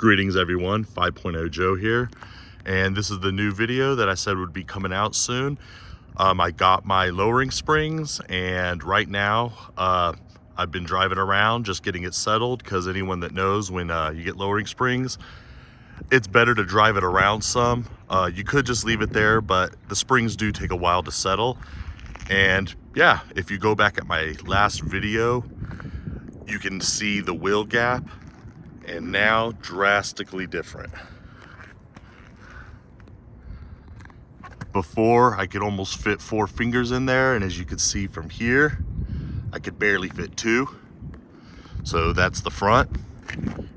Greetings everyone, 5.0 Joe here, and this is the new video that I said would be coming out soon. I got my lowering springs, and right now I've been driving around just getting it settled, because anyone that knows when you get lowering springs, it's better to drive it around some. You could just leave it there, but the springs do take a while to settle. And yeah, if you go back at my last video, you can see the wheel gap, and now drastically different. Before, I could almost fit 4 fingers in there, and as you can see from here, I could barely fit 2. So that's the front.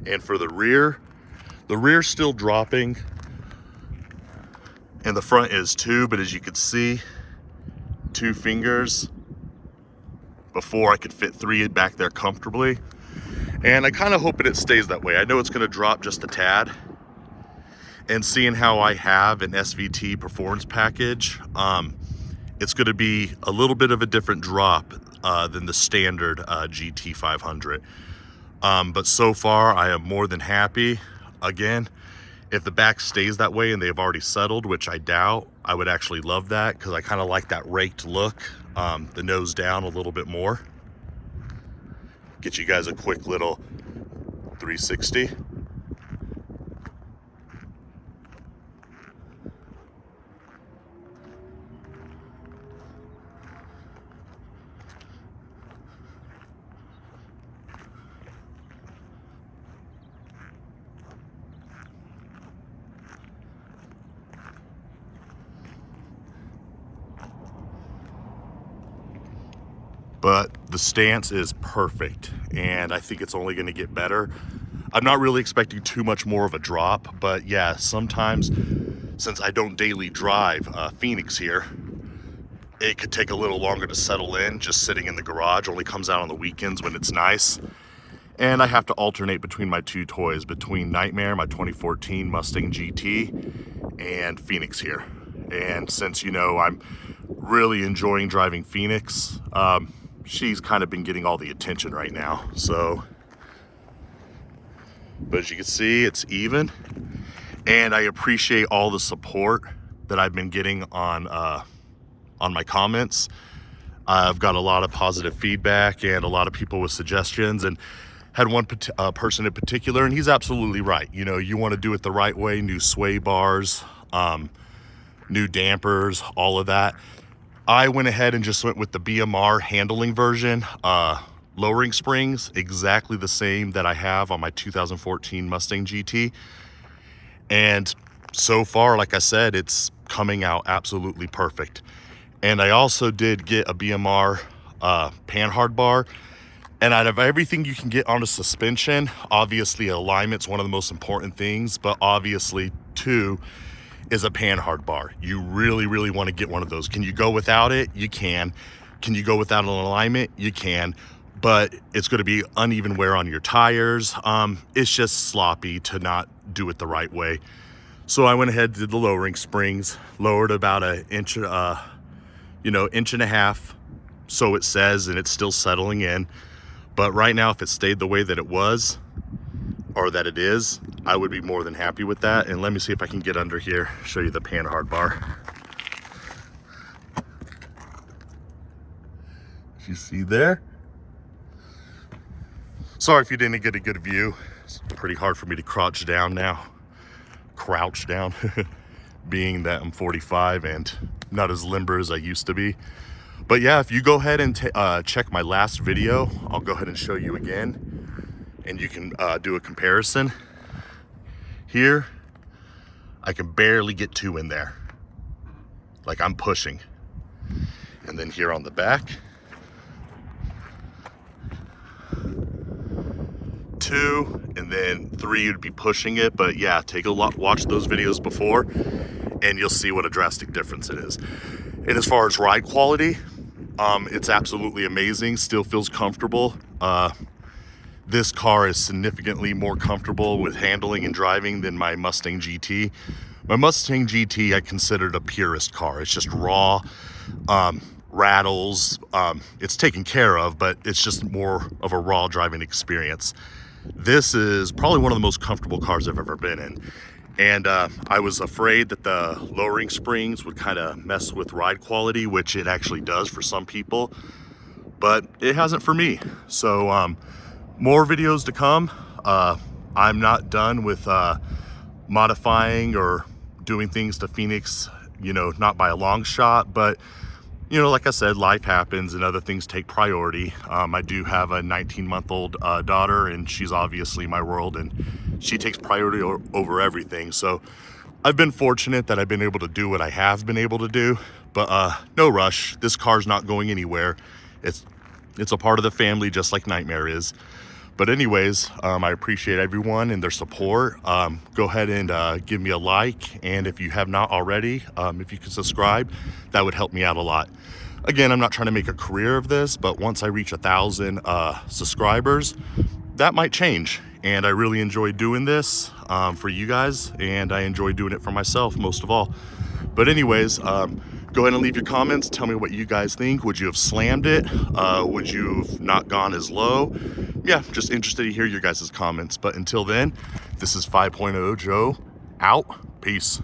And for the rear's still dropping, and the front is 2, but as you can see, 2 fingers. Before, I could fit 3 back there comfortably. And I kind of hoping it stays that way. I know it's going to drop just a tad. And seeing how I have an SVT performance package, it's going to be a little bit of a different drop than the standard GT500. But so far, I am more than happy. Again, if the back stays that way and they've already settled, which I doubt, I would actually love that, because I kind of like that raked look, the nose down a little bit more. Get you guys a quick little 360. But the stance is perfect, and I think it's only going to get better. I'm not really expecting too much more of a drop, but yeah, sometimes, since I don't daily drive Phoenix here, it could take a little longer to settle in. Just sitting in the garage, only comes out on the weekends when it's nice. And I have to alternate between my 2 toys, between Nightmare, my 2014 Mustang GT, and Phoenix here. And since, you know, I'm really enjoying driving Phoenix, she's kind of been getting all the attention right now. So, but as you can see, it's even, and I appreciate all the support that I've been getting on my comments. I've got a lot of positive feedback and a lot of people with suggestions, and had one person in particular, and he's absolutely right. You know, you want to do it the right way. New sway bars, new dampers, all of that. I went ahead and just went with the BMR handling version, lowering springs, exactly the same that I have on my 2014 Mustang GT. And so far, like I said, it's coming out absolutely perfect. And I also did get a BMR panhard bar. And out of everything you can get on a suspension, obviously alignment's one of the most important things, but obviously too, is a panhard bar. You really want to get one of those. Can you go without it? You can. Can you go without an alignment? You can, but it's going to be uneven wear on your tires. It's just sloppy to not do it the right way. So I went ahead and did the lowering springs, lowered about an inch, inch and a half, so it says, and it's still settling in. But right now, if it stayed the way that it was, or that it is, I would be more than happy with that. And let me see if I can get under here, show you the panhard bar. You see there? Sorry if you didn't get a good view. It's pretty hard for me to crouch down now. Crouch down, being that I'm 45 and not as limber as I used to be. But yeah, if you go ahead and check my last video, I'll go ahead and show you again, and you can do a comparison. Here, I can barely get 2 in there. Like, I'm pushing. And then here on the back, 2, and then 3 you'd be pushing it. But yeah, take a look, watch those videos before, and you'll see what a drastic difference it is. And as far as ride quality, it's absolutely amazing. Still feels comfortable. This car is significantly more comfortable with handling and driving than my Mustang GT. My Mustang GT I considered a purist car. It's just raw, rattles. It's taken care of, but it's just more of a raw driving experience. this is probably one of the most comfortable cars I've ever been in. And I was afraid that the lowering springs would kind of mess with ride quality, which it actually does for some people, but it hasn't for me. So more videos to come. I'm not done with modifying or doing things to Phoenix, you know, not by a long shot, but you know, like I said, life happens and other things take priority. I do have a 19-month-old daughter, and she's obviously my world, and she takes priority over everything. So I've been fortunate that I've been able to do what I have been able to do, but no rush. This car's not going anywhere. It's a part of the family, just like Nightmare is. But anyways, I appreciate everyone and their support. Go ahead and give me a like, and if you have not already, if you could subscribe, that would help me out a lot. Again, I'm not trying to make a career of this, but once I reach 1,000 subscribers, that might change. And I really enjoy doing this for you guys, and I enjoy doing it for myself most of all. But anyways, go ahead and leave your comments. Tell me what you guys think. Would you have slammed it? Would you have not gone as low? Yeah, just interested to hear your guys' comments. But until then, this is 5.0 Joe out. Peace.